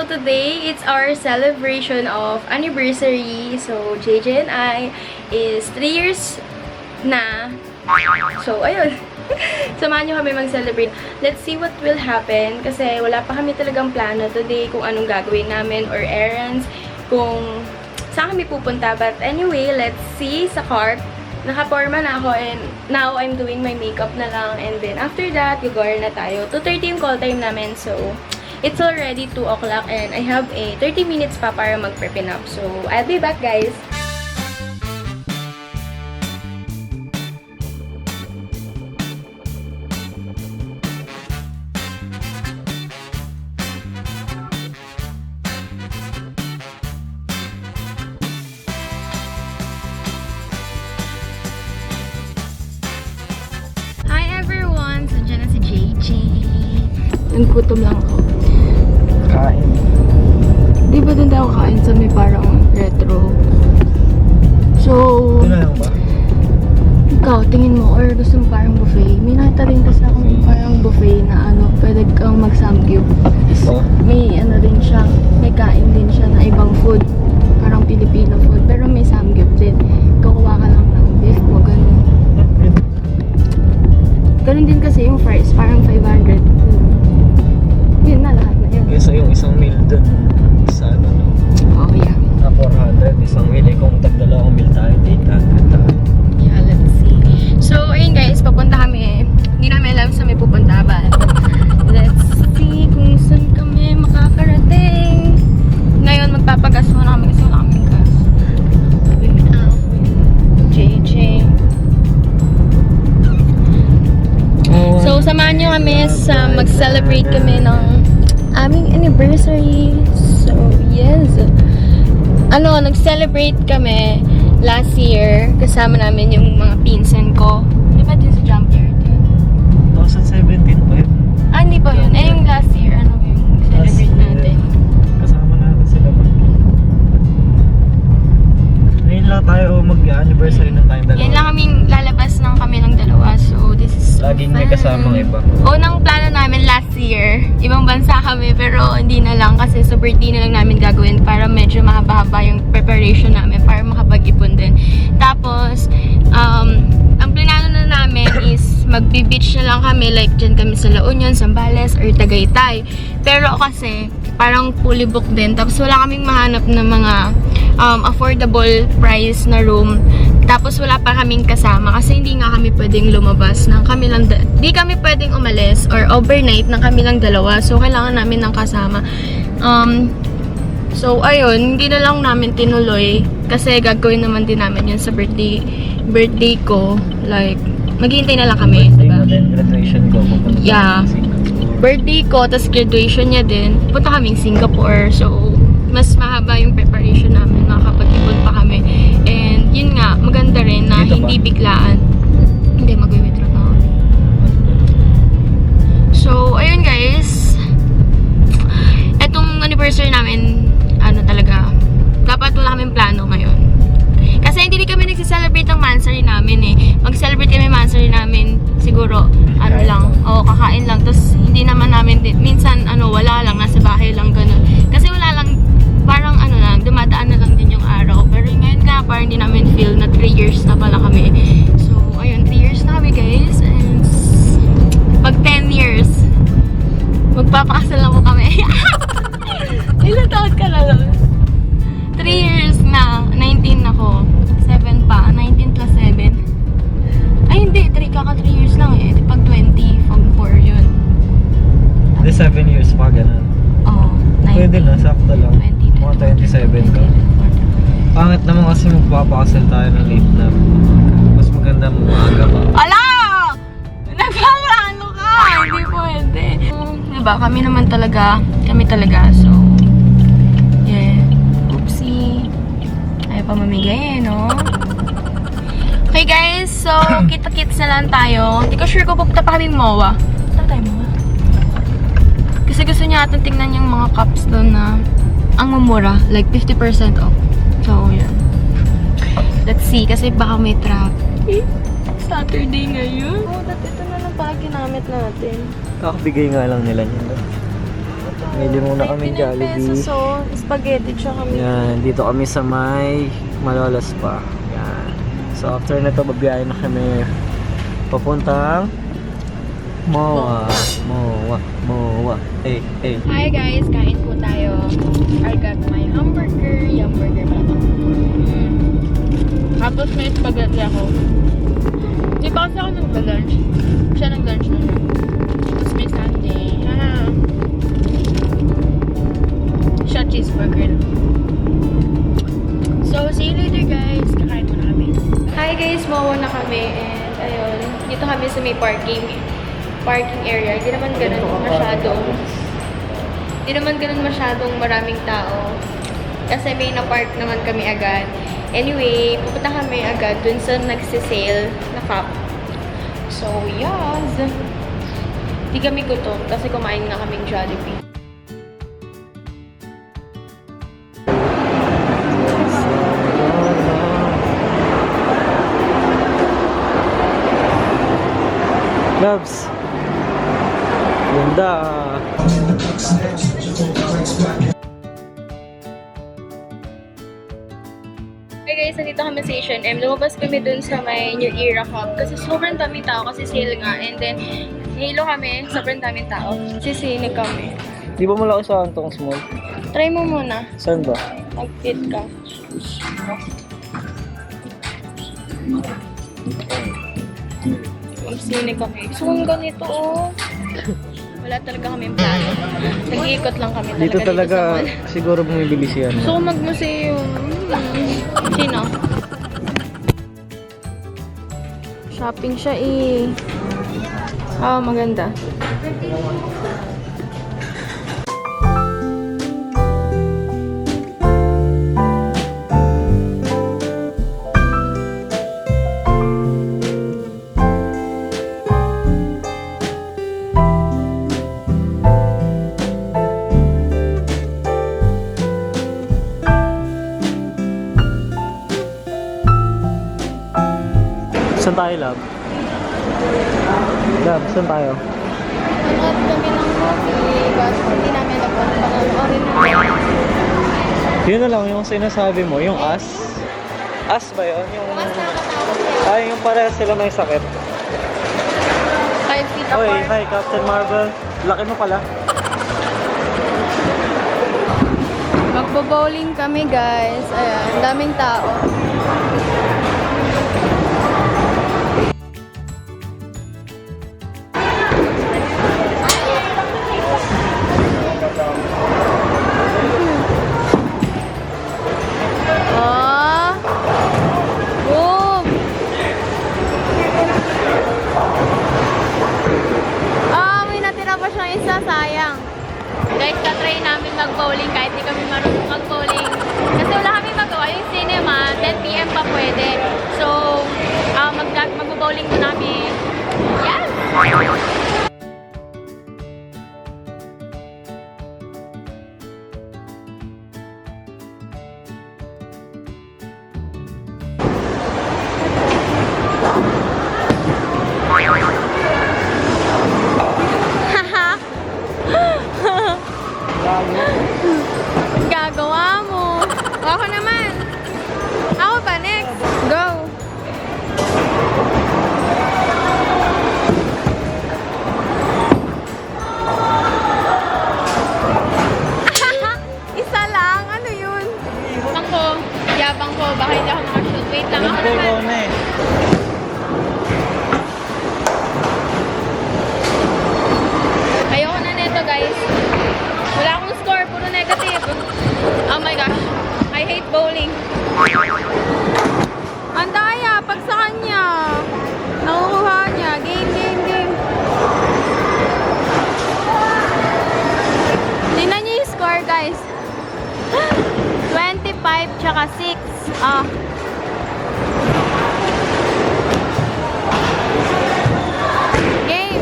So today, it's our celebration of anniversary. So JJ and I is 3 years na. So ayun. Samahan nyo kami mag-celebrate. Let's see what will happen. Kasi wala pa kami talagang plano today kung anong gagawin namin or errands. Kung saan kami pupunta. But anyway, let's see sa car. Naka-forma na ako and now I'm doing my makeup na lang. And then after that, gagawin na tayo. 2:30 yung call time namin. So it's already 2 o'clock and I have a 30 minutes pa para mag-prepin up. So I'll be back, guys. Naggutom lang ako. Kain. Di ba doon tayo kain sa may parang retro? So, Ito na lang ba? ikaw, tingin mo, or gusto mo parang buffet? May nakita rin kasi akong parang buffet na ano, pwede kang mag-samgyup. Oh. May ano din siya, may kain din siya na ibang food. Parang Filipino food, pero may samgyup din. Kukuha ka lang ng beef mo, ganun. Ganun din kasi yung fries, parang 500. Yun na, lahat na yun. Isa yung isang meal dun sa ano, no? Oh, yeah. Na 400, isang meal. Eh, kung tagdalawang meal tayo, 800 tayo. Yeah, let's see. So, ayun guys, papunta kami. Hindi namin alam sa may pupunta ba. Let's see kung saan kami makakarating. Ngayon, magpapagas muna kami kasi wala kaming gas. JJ. So, samahan nyo kami sa mag-celebrate kami ng aming anniversary. So, yes. Ano, nag-celebrate kami last year. Kasama namin yung mga pinsan ko. Di ba din sa Junkyard? 2017 pa yun. Ah, hindi pa yun. Eh, yung last year, ano yung celebrate natin? Kasama natin sila ba? Ngayon lang tayo mag-anniversary na tayong dalawa. Yan lang kaming lalabas ng kami ng dalawa. So, this is so Laging may fun. kasamang iba. Unang plano namin last year, ibang bansa kami, pero hindi na lang kasi sa birthday na lang namin gagawin para medyo mahaba-haba yung preparation namin para makapag-ipon din. Tapos, ang plano na namin is magbe-beach na lang kami, like dyan kami sa La Union, Zambales, or Tagaytay. Pero kasi, parang fully booked din. Tapos wala kaming mahanap ng mga affordable price na room. Tapos wala pa kaming kasama kasi hindi nga kami pwedeng lumabas ng kami lang, di kami pwedeng umalis or overnight ng kami lang dalawa. So kailangan namin ng kasama. So ayun, hindi na lang namin tinuloy kasi gagawin naman din namin yun sa birthday ko. Like, maghihintay na lang kami, Birthday diba? mo din, graduation ko. Pupunta Yeah. tayo sa Singapore. Birthday ko, tas graduation niya din. Punta kaming Singapore. So, mas mahaba yung preparation namin. Makakapag-ipon pa kami. And, yun nga, maganda rin na Dito ba? hindi biglaan. Hindi, mag-withdraw na ako. So, ayun guys. Etong anniversary namin, ano talaga, dapat wala kaming plano ngayon. Kasi hindi kami nagsiselebrate ng mansary namin eh. Mag-celebrate kami mansary namin siguro, ano lang, o kakain lang. Tapos hindi naman namin, minsan ano, wala lang, nasa bahay lang, ganun. Kasi wala lang, parang ano lang, dumadaan na lang din yung araw. Pero ngayon nga, parang hindi namin feel na 3 years na pala kami. So, ayun, 3 years na kami guys. And pag 10 years, magpapakasal na po kami. Ilan taon ka na lang? 3 years na, 19 ako. 7 pa, 19 plus 7. Ay hindi, 3 years lang eh. Pag 20, pag 4 yun. The 7 years pa, ganun. Oo, 19. Pwede na, sakto lang. 20, Mga 27 ka. Pangit naman kasi magpapakasal tayo ng late na. Mas maganda mo maaga pa. Ala! Nagpapaano ka? Hindi pwede. Diba, kami talaga. So, yeah. Oopsie. Ayaw pa mamigay eh, no? Okay guys, so kita-kits na lang tayo. Hindi ko sure kung pupunta pa kaming MOA. Punta tayo MOA. Kasi gusto niya atong tingnan yung mga cups doon na ang mumura. Like 50% off. So, yun. Let's see, kasi baka may traffic. Saturday ngayon. Oh, ito na lang pala ginamit natin. Kakabigay nga lang nila niyan. Bili muna kami 99 pesos, Jollibee. oh. Spaghetti tsaka kami. Yan, dito kami sa may Malolos pa. Yan. So after na to, babiyahin na kami papuntang Moa. Hey. Hi guys, kain po tayo. I got my hamburger. Hamburger ba ito? Tapos may spaghetti ako. Di ba kasi ako nag-lunch? Siya nag-lunch na siya. Tapos may sundae. Siya cheeseburger. So, see you later guys. Kakain muna kami. Hi guys, mawa na kami. And ayun, dito kami sa may parking area. Hindi naman ganun masyadong maraming tao. Kasi may na-park naman kami agad. Anyway, pupunta kami agad dun sa nagsisale na cup. So, yes. Di kami gutom kasi kumain na kaming Jollibee. Loves. Ganda. Hey guys, nandito kami sa H&M. Lumabas kami dun sa may New Era Cup kasi sobrang daming tao kasi sale nga. And then, hilo kami, sobrang daming tao. Sisinig kami. Di ba malaki sa Antong Small? Try mo muna. Saan ba? Mag-fit ka. Magsinig kami. Gusto kong ganito, oh. Wala talaga kami plano. Nag-iikot lang kami talaga Dito talaga sa mall. siguro bumibili siya. Gusto ko mag-museum. Sino? Shopping siya eh. Maganda. Saan tayo, Love? Love, saan tayo? Nanood kami ng movie. Kaso hindi namin panoorin na. Yun na lang yung sinasabi mo, yung as. As ba yun? Yung... Mas nakakatakot yan. Ay, yung parehas sila may sakit. 5 feet Oy, apart. hi Captain Marvel. Laki mo pala. Magbo-bowling kami guys. Ayan, daming tao. Boom! May natira pa siyang isa, sayang. Guys, tatry namin mag-bowling kahit di kami marunong mag-bowling. Kasi wala kami magawa. Yung cinema, 10 PM pa pwede. So, mag-bowling na namin. Yes! Gagawa mo. Ako naman. Ako pa next. Go. Isa lang. Ano yun? Yabang ko. Baka hindi ako makashoot. Wait lang. Ako naman. Ayoko na nito guys. Wala akong score, puro negative. Oh my gosh. I hate bowling. Ang daya, pag sa kanya. Nakukuha niya. Game. Tingnan niyo yung score guys. 25 tsaka 6. Game.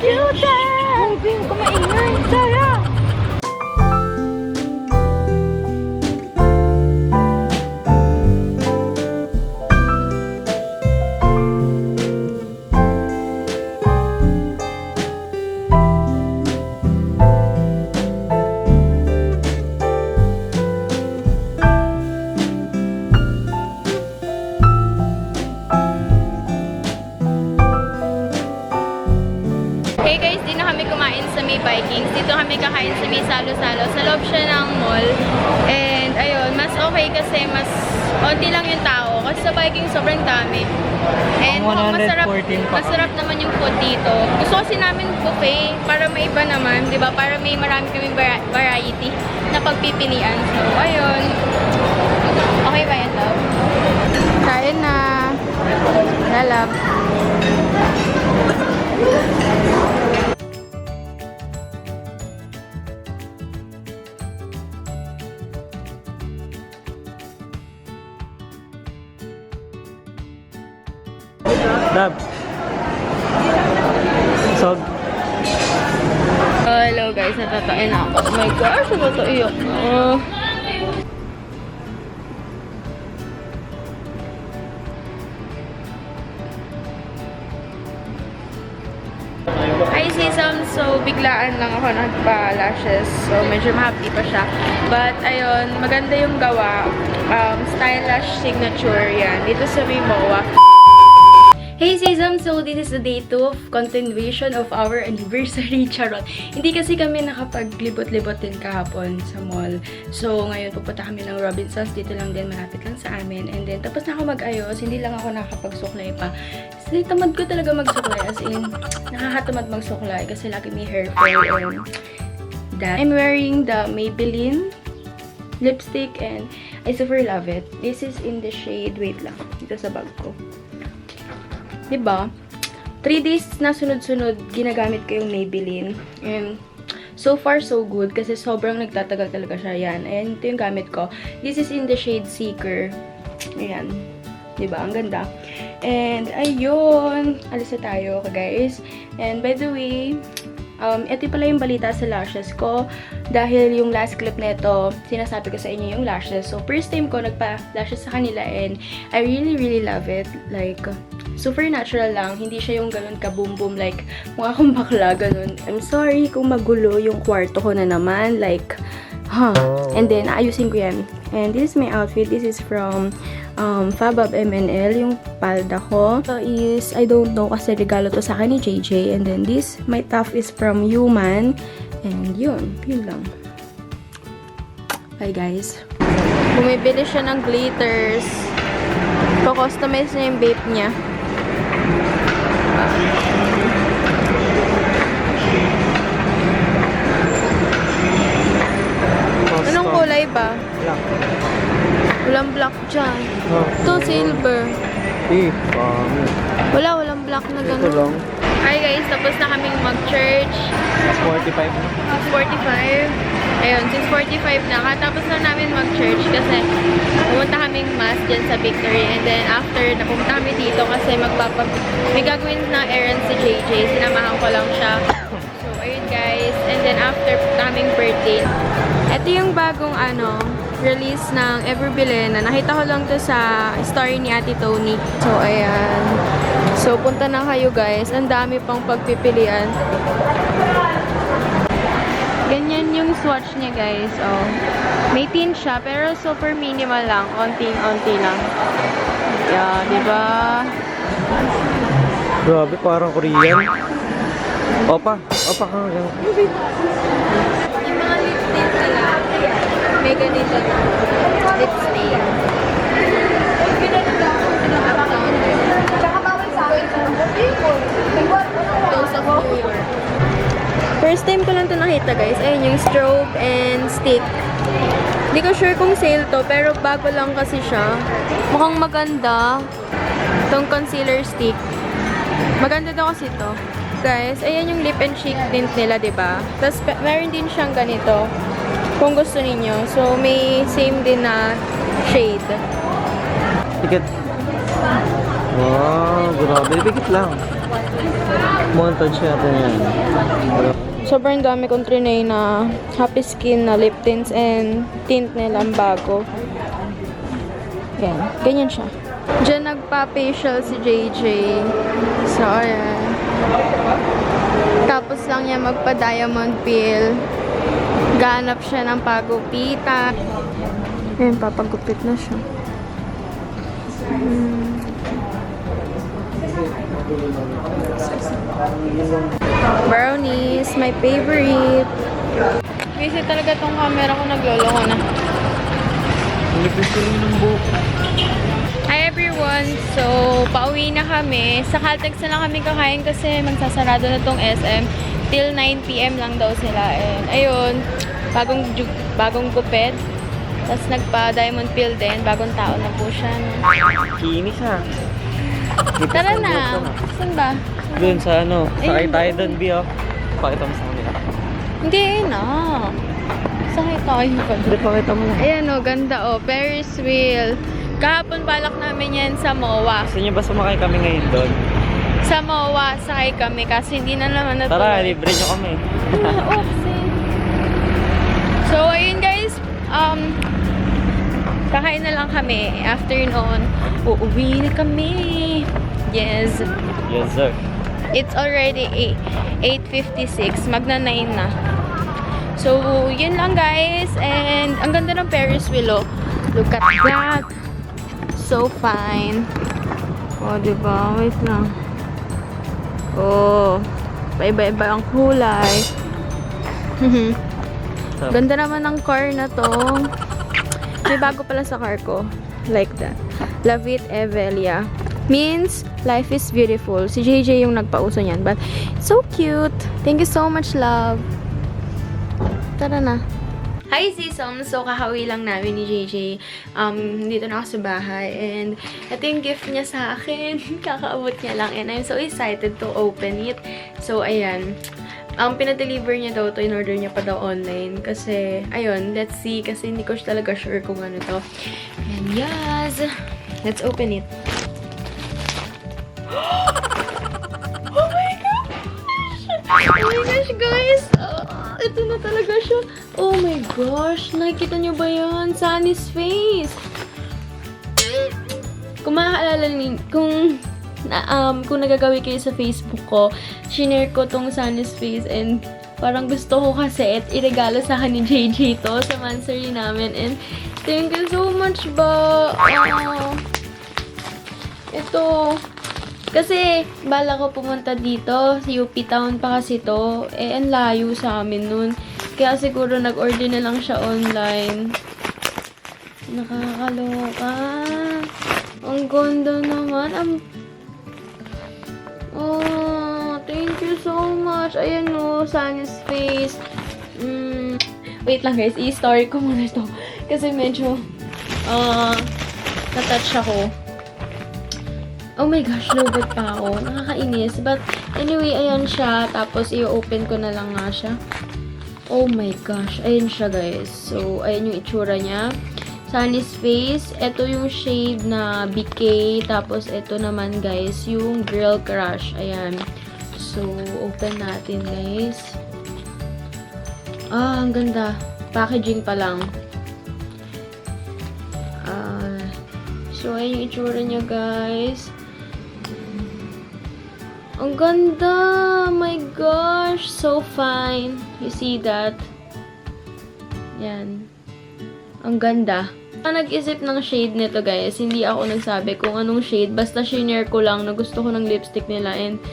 Shooter! Kumaingay! Sayang! Hey guys, di na kami kumain sa May Vikings. Dito kami kakain sa May Salo-Salo. Sa loob siya ng mall. And ayun, mas okay kasi mas onti lang yung tao. Kasi sa Vikings sobrang dami. And Ang masarap, 114 pa. masarap naman yung food dito. Gusto kasi namin buffet para may iba naman, di ba? Para may marami kaming variety na pagpipilian. So, ayun. Okay ba yan, love? Kain na. Lalab. Dab. So, Hello guys, natatain na ako. Oh my gosh, natatayo. Hi Sisam, so biglaan lang ako nagpa-lashes. So medyo ma-happy pa siya. But ayun, maganda yung gawa. Stylish signature yan. Dito sa may MOA. Hey Sisam! So, this is the day 2 of continuation of our anniversary, charot. Hindi kasi kami nakapaglibot-libot din kahapon sa mall. So, ngayon pupunta kami ng Robinsons. Dito lang din, malapit lang sa amin. And then, tapos na ako mag-ayos. Hindi lang ako nakapagsuklay pa. Kasi tamad ko talaga magsuklay. As in, nakakatamad magsuklay kasi lagi may hair fall and that. I'm wearing the Maybelline lipstick and I super love it. This is in the shade, wait lang, dito sa bag ko. Diba? 3 days na sunod-sunod, ginagamit ko yung Maybelline. And so far, so good. Kasi sobrang nagtatagal talaga siya. Yan. Ayan, ito yung gamit ko. This is in the shade Seeker. Ayan. Diba? Ang ganda. And, ayun. Alis na tayo, guys. And, by the way, ito pala yung balita sa lashes ko. Dahil yung last clip nito, sinasabi ko sa inyo yung lashes. So, first time ko nagpa-lashes sa kanila and I really love it. Like, super natural lang. Hindi siya yung ganun ka-boom-boom. Like, mukha akong bakla, ganun. I'm sorry kung magulo yung kwarto ko na naman. Like, And then, ayusin ko yan. And this is my outfit. This is from Fabab MNL. Yung palda ko. So is, I don't know kasi regalo to sa akin ni JJ. And then this, my top is from Human. And yun lang. Bye guys. Bumibili siya ng glitters. Ko-customize niya yung vape niya. Anong kulay ba? Black. Walang black dyan. Oh. Ito, silver. Walang black na Ito lang. gano'n. Hi guys, tapos na kaming mag-church. 45. 45. Ayun, since 45 na, katapos na namin mag-church kasi pumunta kaming mass dyan sa Victory. And then after, napumunta kami dito kasi may gagawin na errands si JJ. Sinamahan ko lang siya. So, ayun guys. And then after, kaming birthday. Ito yung bagong release ng Everbilena. Nakita ko lang to sa story ni Ate Tony. So, ayan. So, punta na kayo guys. Ang dami pang pagpipilian. Ganyan yung swatch niya guys. Oh. May tint siya, pero super minimal lang. Onting-onti lang. Yeah, diba? Grabe, parang Korean. Opa ka. Yung mga lip tint nila, may ganito na. Lip stain. Close of New York. First time ko lang ito nakita guys. Ayun yung strobe and stick. Hindi ko sure kung sale to, pero bago lang kasi siya. Mukhang maganda. Itong concealer stick. Maganda daw kasi to. Guys, ayan yung lip and cheek tint nila, diba? Tapos, meron din siyang ganito. Kung gusto ninyo. So, may same din na shade. Ticket. Wow, grabe. Bigit lang. Montage natin yan. Sobrang dami kong trinay na Happy Skin na lip tints and tint nilang bago. Yan. Ganyan siya. Diyan nagpa-facial si JJ. So, ayan. Tapos lang niya magpa-diamond peel. Ganap siya ng pagupitan. Ayan, papagupit na siya. Brownies, my favorite. Kasi talaga tong camera ko nagloloko na. Nilipis ko rin ng buhok. Hi everyone! So, pauwi na kami. Sa Caltex na lang kami kakain kasi magsasarado na tong SM. Till 9 PM lang daw sila. And ayun, bagong gupit. Tapos nagpa-diamond peel din. Bagong tao na po siya. No? Kinis ha. Tara na! Saan ba? Doon sa ano, sakay Ayun, tayo doon. doon, Bio. Pakita mo sa kanila. Hindi na. Sakay tayo pa. Hindi, pakita mo na. Ayan o, ganda o. Ferris wheel. Kahapon balak namin yan sa MOA. Gusto niyo ba sumakay kami ngayon doon? Sa MOA, sakay kami kasi hindi na naman natuloy. Tara, libre niyo kami. Oopsie. So, ayun guys. Kakain na lang kami. After noon, uuwi na kami. Yes. Yes, sir. It's already 8:56. Magna 9 na. So, yun lang guys. And, ang ganda ng Ferris wheel, oh. Look at that. So fine. Oh, diba? Wait lang. Oh. Iba-iba ang kulay. Ganda naman ng car na to. May bago pala sa car ko. Like that. Love it, Evelia. Means, life is beautiful. Si JJ yung nagpauso niyan. But, so cute. Thank you so much, love. Tara na. Hi, Sisom! So, kakawi lang namin ni JJ. Dito na ako sa bahay. And, ito yung gift niya sa akin. Kakaabot niya lang. And I'm so excited to open it. So, ayan. Pinadeliver niya daw to, in-order niya pa daw online. Kasi, ayun, let's see. Kasi hindi ko talaga sure kung ano to. And yes! Let's open it. Oh my gosh! Oh my gosh, guys! Ito na talaga siya. Oh my gosh! Nakikita niyo ba yan? Sunny's face! Kung maaalala niyo, kung nagagawi kayo sa Facebook ko, shinare ko tong Sunny's face and parang gusto ko kasi iregalo sa akin ni JJ to sa mansary namin. And thank you so much ba? Ito. Kasi, bala ko pumunta dito. Sa UP Town pa kasi to. Ang layo sa amin nun. Kaya siguro nag-order na lang siya online. Nakakaloka. Ang ganda naman. Oh, thank you so much. Ayan o, Sunny's face. Wait lang guys, i-story ko muna to. Kasi medyo, na-touch ako. Oh my gosh, lobot pa ako. Nakakainis. But, anyway, ayan siya. Tapos, i-open ko na lang nga siya. Oh my gosh. Ayan siya, guys. So, ayan yung itsura niya. Sunny's face. Ito yung shade na BK. Tapos, ito naman, guys, yung Girl Crush. Ayan. So, open natin, guys. Ang ganda. Packaging pa lang. So, ayan yung itsura niya, guys. Ang ganda! My gosh! So fine. You see that? Yan. Ang ganda. Nag-isip ng shade nito, guys. Hindi ako nagsabi kung anong shade. Basta shinare ko lang na gusto ko ng lipstick nila. And,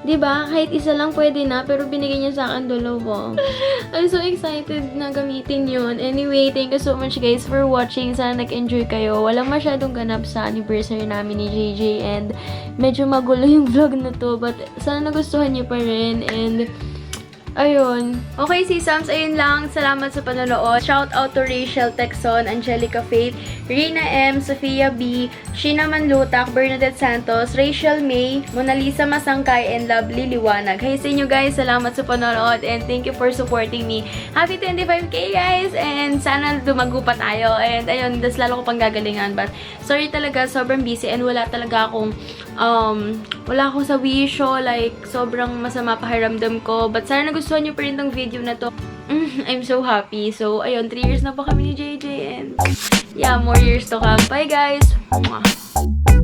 diba? Kahit isa lang pwede na. Pero binigay niya sa akin dalawa. I'm so excited na gamitin yun. Anyway, thank you so much, guys, for watching. Sana nag-enjoy kayo. Walang masyadong ganap sa anniversary namin ni JJ. And, medyo magulo yung vlog na to. But, sana nagustuhan niyo pa rin. And, ayun. Okay, Sisams, ayun lang. Salamat sa panonood. Shout out to Rachel Texon, Angelica Faith, Rina M, Sofia B, Sheena Manlutak, Bernadette Santos, Rachel May, Mona Lisa Masangkay, and Lovely Liwanag. Hey sa inyo, guys. Salamat sa panonood and thank you for supporting me. Happy 25K, guys! And sana dumago pa tayo. And ayun, das lalo ko pang gagalingan. But sorry talaga, sobrang busy and wala talaga akong Wala ako sa wisyo, like, sobrang masama pakiramdam ko. But sana nagustuhan nyo pa rin tong video na to. I'm so happy. So, ayun, 3 years na po kami ni JJ and yeah, more years to come. Bye, guys! Mwah.